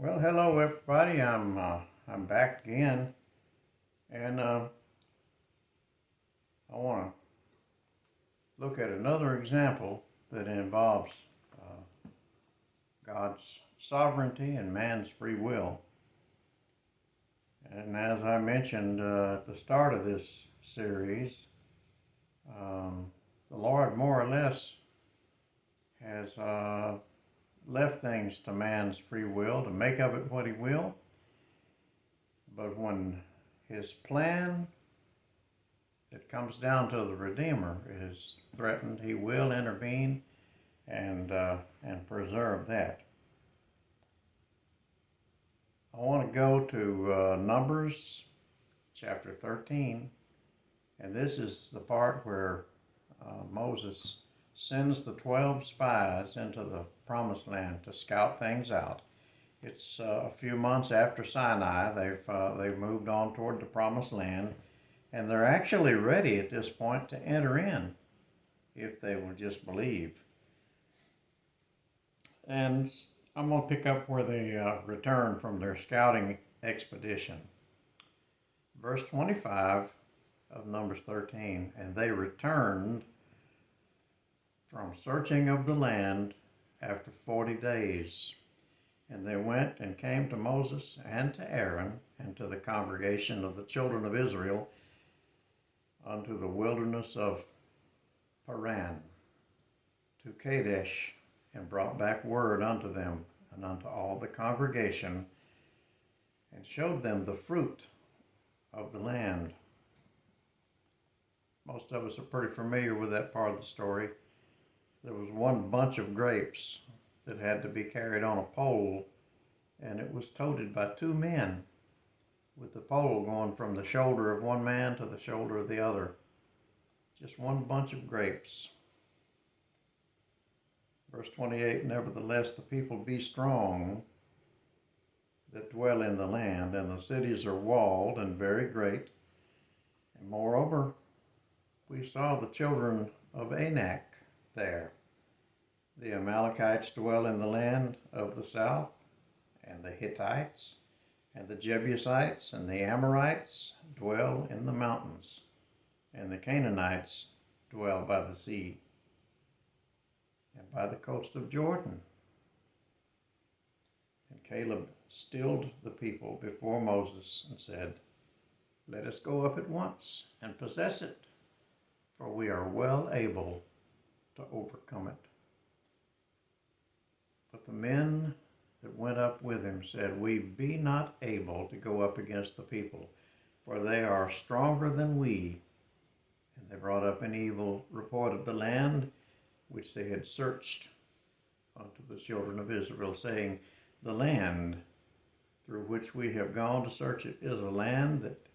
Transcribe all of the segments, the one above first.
Well, hello everybody. I'm back again, and I want to look at another example that involves God's sovereignty and man's free will. And as I mentioned at the start of this series, the Lord more or less has left things to man's free will to make of it what He will. But when His plan that comes down to the Redeemer is threatened, He will intervene and preserve that. I want to go to Numbers chapter 13, and this is the part where Moses sends the 12 spies into the promised land to scout things out. It's a few months after Sinai. They've moved on toward the promised land, and they're actually ready at this point to enter in if they will just believe. And I'm going to pick up where they return from their scouting expedition. Verse 25 of Numbers 13, and they returned from searching of the land after 40 days. And they went and came to Moses and to Aaron and to the congregation of the children of Israel unto the wilderness of Paran, to Kadesh, and brought back word unto them and unto all the congregation, and showed them the fruit of the land. Most of us are pretty familiar with that part of the story. There was one bunch of grapes that had to be carried on a pole, and it was toted by two men, with the pole going from the shoulder of one man to the shoulder of the other. Just one bunch of grapes. Verse 28, nevertheless the people be strong that dwell in the land, and the cities are walled and very great. And moreover, we saw the children of Anak there. The Amalekites dwell in the land of the south, and the Hittites, and the Jebusites, and the Amorites dwell in the mountains, and the Canaanites dwell by the sea, and by the coast of Jordan. And Caleb stilled the people before Moses and said, let us go up at once and possess it, for we are well able to overcome it. But the men that went up with him said, we be not able to go up against the people, for they are stronger than we. And they brought up an evil report of the land which they had searched unto the children of Israel, saying, the land through which we have gone to search it is a land that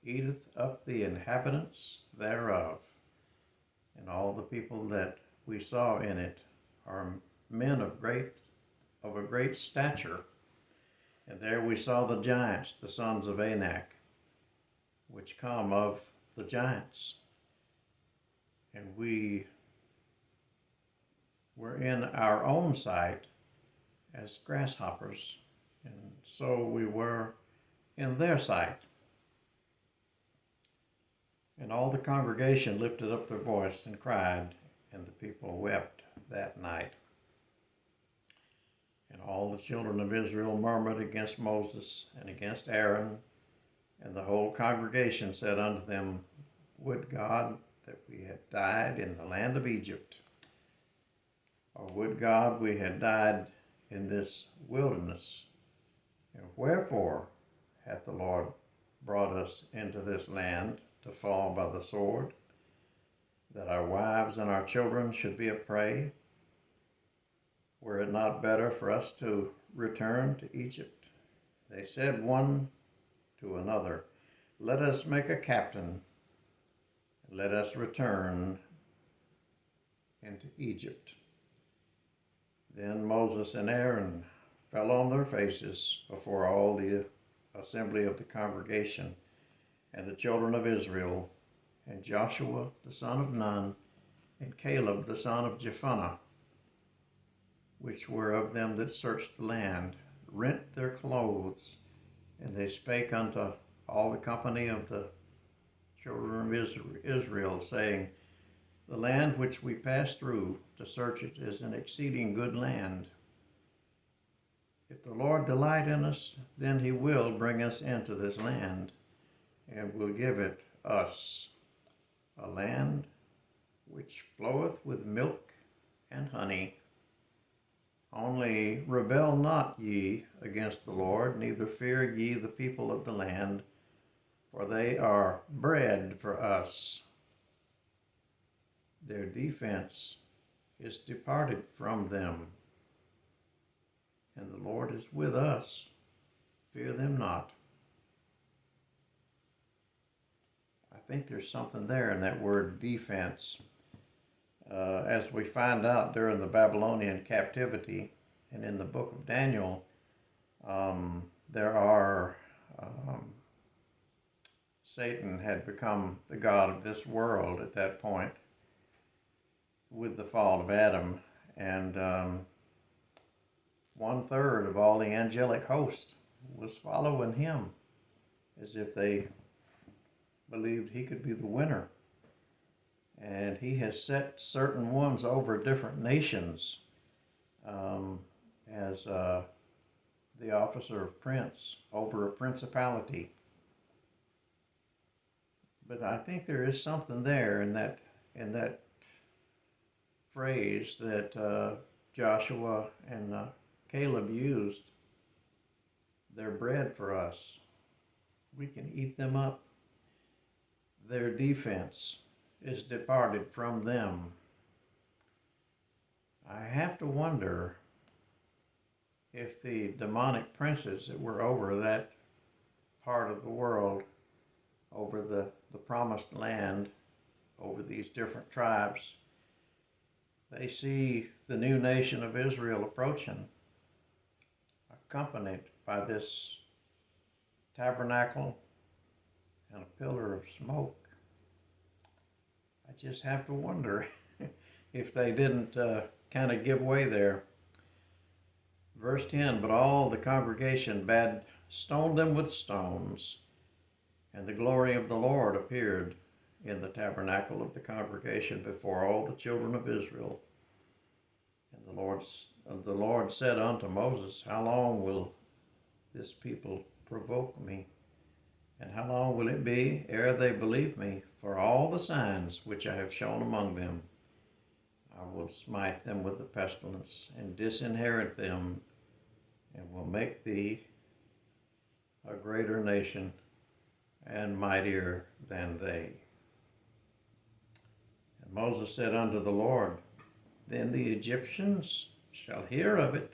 eateth up the inhabitants thereof. And all the people that we saw in it are men of a great stature. And there we saw the giants, the sons of Anak, which come of the giants. And we were in our own sight as grasshoppers, and so we were in their sight. And all the congregation lifted up their voice and cried, and the people wept that night. And all the children of Israel murmured against Moses and against Aaron, and the whole congregation said unto them, would God that we had died in the land of Egypt, or would God we had died in this wilderness. And wherefore hath the Lord brought us into this land to fall by the sword, that our wives and our children should be a prey? Were it not better for us to return to Egypt? They said one to another, let us make a captain, and let us return into Egypt. Then Moses and Aaron fell on their faces before all the assembly of the congregation, and the children of Israel, and Joshua the son of Nun, and Caleb the son of Jephunneh, which were of them that searched the land, rent their clothes. And they spake unto all the company of the children of Israel, saying, the land which we passed through to search it is an exceeding good land. If the Lord delight in us, then he will bring us into this land, and will give it us, a land which floweth with milk and honey. Only rebel not ye against the Lord, neither fear ye the people of the land, for they are bread for us. Their defense is departed from them, and the Lord is with us. Fear them not. I think there's something there in that word defense. As we find out during the Babylonian captivity and in the book of Daniel, Satan had become the god of this world at that point with the fall of Adam, and 1/3 of all the angelic host was following him as if they believed he could be the winner. And he has set certain ones over different nations as the officer of prince over a principality. But I think there is something there in that phrase that Joshua and Caleb used. They're bread for us. We can eat them up. Their defense is departed from them. I have to wonder if the demonic princes that were over that part of the world, over the promised land, over these different tribes, they see the new nation of Israel approaching, accompanied by this tabernacle and a pillar of smoke. I just have to wonder if they didn't kind of give way there. Verse 10, but all the congregation bade stone them with stones, and the glory of the Lord appeared in the tabernacle of the congregation before all the children of Israel. And the Lord said unto Moses, how long will this people provoke me? And how long will it be ere they believe me for all the signs which I have shown among them? I will smite them with the pestilence and disinherit them, and will make thee a greater nation and mightier than they. And Moses said unto the Lord, then the Egyptians shall hear of it,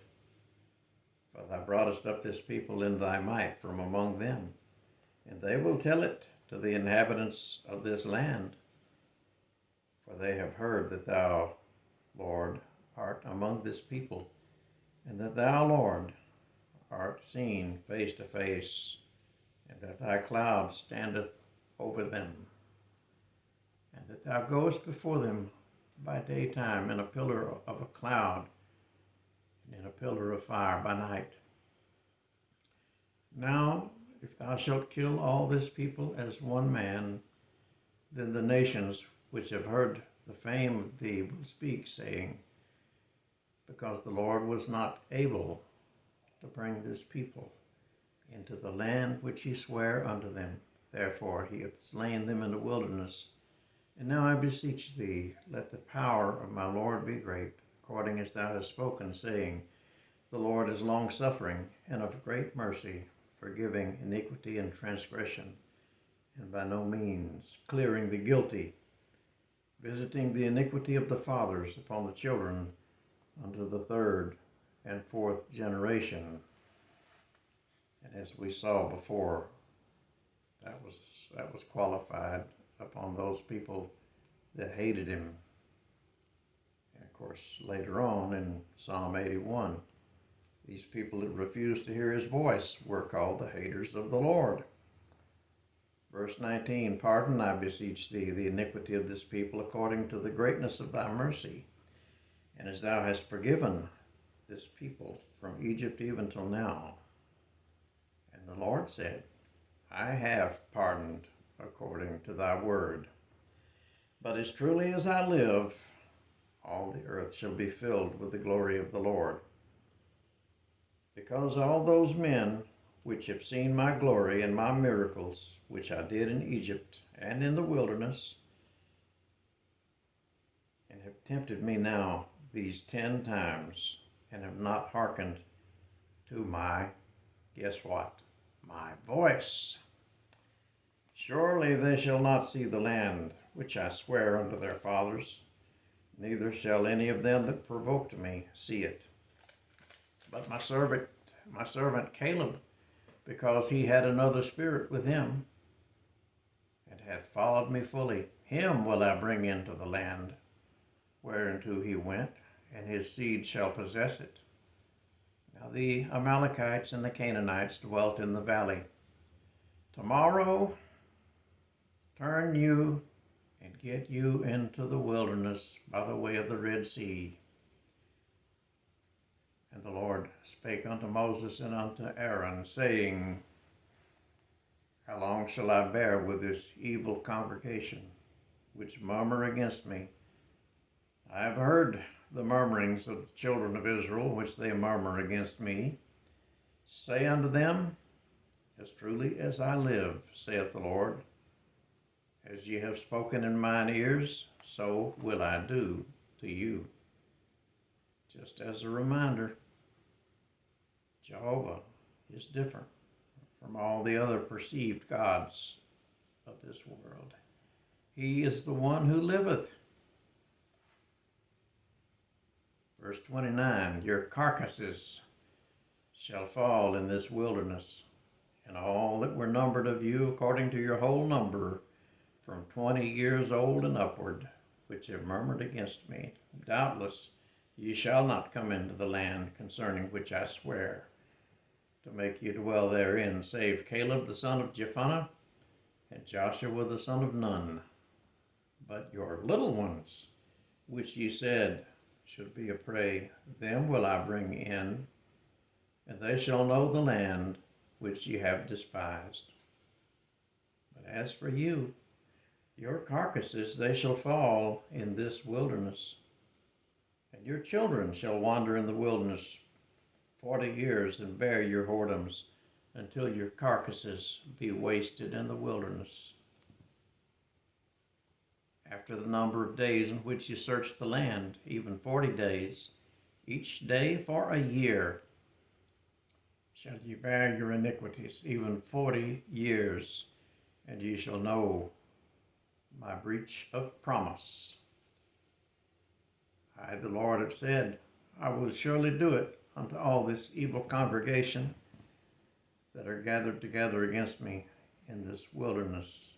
for thou broughtest up this people in thy might from among them, and they will tell it to the inhabitants of this land. For they have heard that thou, Lord, art among this people, and that thou, Lord, art seen face to face, and that thy cloud standeth over them, and that thou goest before them by daytime in a pillar of a cloud, and in a pillar of fire by night. Now, if thou shalt kill all this people as one man, then the nations which have heard the fame of thee will speak, saying, because the Lord was not able to bring this people into the land which he sware unto them. Therefore he hath slain them in the wilderness. And now I beseech thee, let the power of my Lord be great, according as thou hast spoken, saying, the Lord is long-suffering and of great mercy, forgiving iniquity and transgression, and by no means clearing the guilty, visiting the iniquity of the fathers upon the children unto the third and fourth generation. And as we saw before, that was qualified upon those people that hated him. And of course, later on in Psalm 81, these people that refused to hear his voice were called the haters of the Lord. Verse 19, pardon, I beseech thee, the iniquity of this people according to the greatness of thy mercy, and as thou hast forgiven this people from Egypt even till now. And the Lord said, I have pardoned according to thy word. But as truly as I live, all the earth shall be filled with the glory of the Lord. Because all those men which have seen my glory and my miracles, which I did in Egypt and in the wilderness, and have tempted me now these 10 times, and have not hearkened to my, guess what? My voice. Surely they shall not see the land which I swear unto their fathers, neither shall any of them that provoked me see it. But my servant Caleb, because he had another spirit with him, and hath followed me fully, him will I bring into the land whereinto he went, and his seed shall possess it. Now the Amalekites and the Canaanites dwelt in the valley. Tomorrow turn you and get you into the wilderness by the way of the Red Sea. And the Lord spake unto Moses and unto Aaron, saying, How long shall I bear with this evil congregation, which murmur against me? I have heard the murmurings of the children of Israel, which they murmur against me. Say unto them, As truly as I live, saith the Lord, as ye have spoken in mine ears, so will I do to you. Just as a reminder, Jehovah is different from all the other perceived gods of this world. He is the one who liveth. Verse 29, Your carcasses shall fall in this wilderness, and all that were numbered of you according to your whole number, from 20 years old and upward, which have murmured against me. Doubtless ye shall not come into the land concerning which I swear to make you dwell therein, save Caleb the son of Jephunneh and Joshua the son of Nun. But your little ones, which ye said should be a prey, them will I bring in, and they shall know the land which ye have despised. But as for you, your carcasses they shall fall in this wilderness, and your children shall wander in the wilderness 40 years and bear your whoredoms until your carcasses be wasted in the wilderness. After the number of days in which you search the land, even 40 days, each day for a year, shall ye bear your iniquities, even 40 years, and ye shall know my breach of promise. I, the Lord, have said, I will surely do it unto all this evil congregation that are gathered together against me in this wilderness.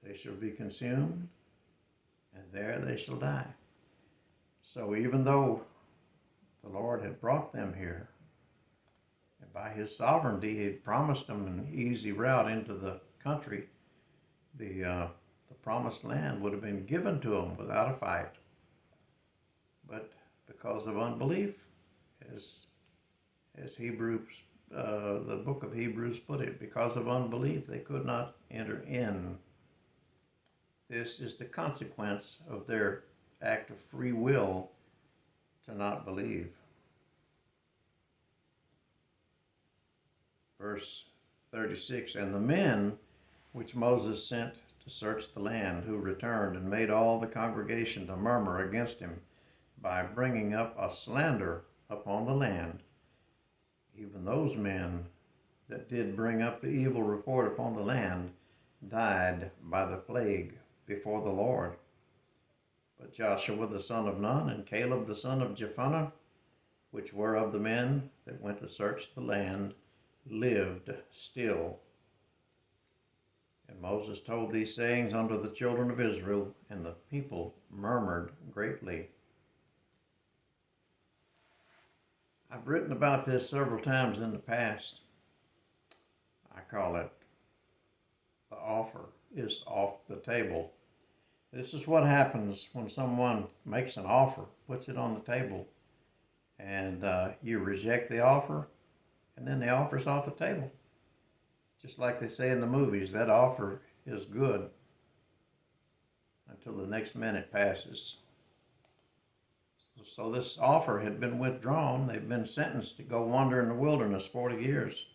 They shall be consumed, and there they shall die. So even though the Lord had brought them here, and by his sovereignty he had promised them an easy route into the country, the promised land would have been given to them without a fight. But because of unbelief, as Hebrews, the book of Hebrews put it, because of unbelief they could not enter in. This is the consequence of their act of free will to not believe. Verse 36, And the men which Moses sent to search the land, who returned and made all the congregation to murmur against him by bringing up a slander upon the land, even those men that did bring up the evil report upon the land died by the plague before the Lord. But Joshua the son of Nun and Caleb the son of Jephunneh, which were of the men that went to search the land, lived still. And Moses told these sayings unto the children of Israel, and the people murmured greatly. I've written about this several times in the past. I call it the offer is off the table. This is what happens when someone makes an offer, puts it on the table, and you reject the offer, and then the offer's off the table. Just like they say in the movies, that offer is good until the next minute passes. So this offer had been withdrawn. They've been sentenced to go wander in the wilderness 40 years.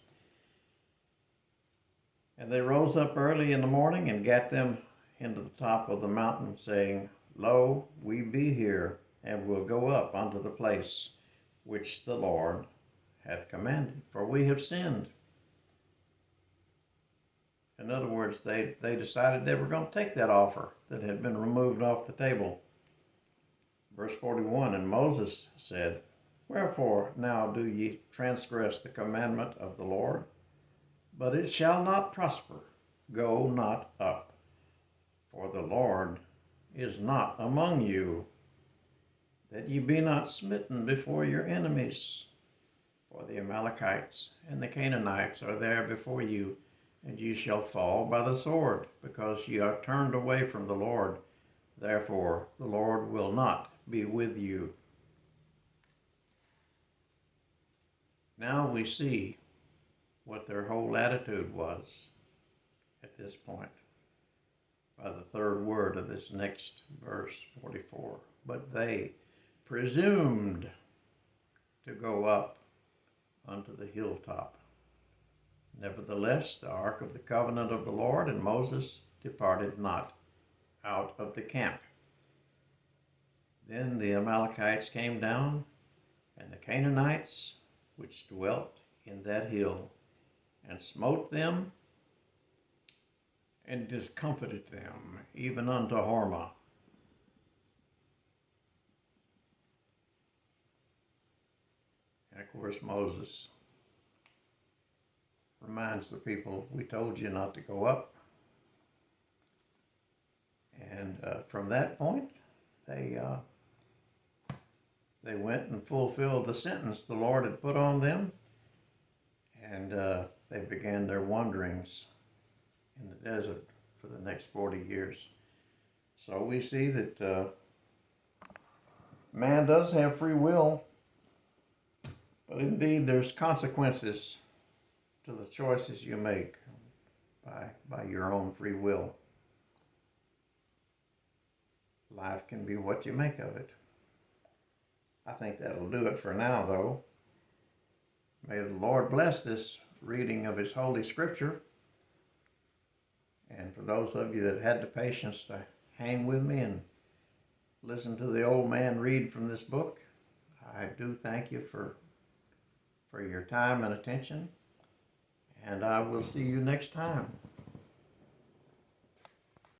And they rose up early in the morning and gat them into the top of the mountain, saying, Lo, we be here, and will go up unto the place which the Lord hath commanded, for we have sinned. In other words, they decided they were going to take that offer that had been removed off the table. Verse 41, And Moses said, Wherefore now do ye transgress the commandment of the Lord? But it shall not prosper. Go not up, for the Lord is not among you, that ye be not smitten before your enemies. For the Amalekites and the Canaanites are there before you, and ye shall fall by the sword, because ye are turned away from the Lord. Therefore the Lord will not be with you. Now we see what their whole attitude was at this point by the third word of this next verse, 44. But they presumed to go up unto the hilltop. Nevertheless, the ark of the covenant of the Lord and Moses departed not out of the camp. Then the Amalekites came down, and the Canaanites, which dwelt in that hill, and smote them, and discomfited them, even unto Hormah. And of course, Moses reminds the people, we told you not to go up. And from that point, they went and fulfilled the sentence the Lord had put on them, and they began their wanderings in the desert for the next 40 years. So we see that man does have free will, but indeed there's consequences to the choices you make by your own free will. Life can be what you make of it. I think that'll do it for now, though. May the Lord bless this reading of His Holy Scripture. And for those of you that had the patience to hang with me and listen to the old man read from this book, I do thank you for your time and attention. And I will see you next time.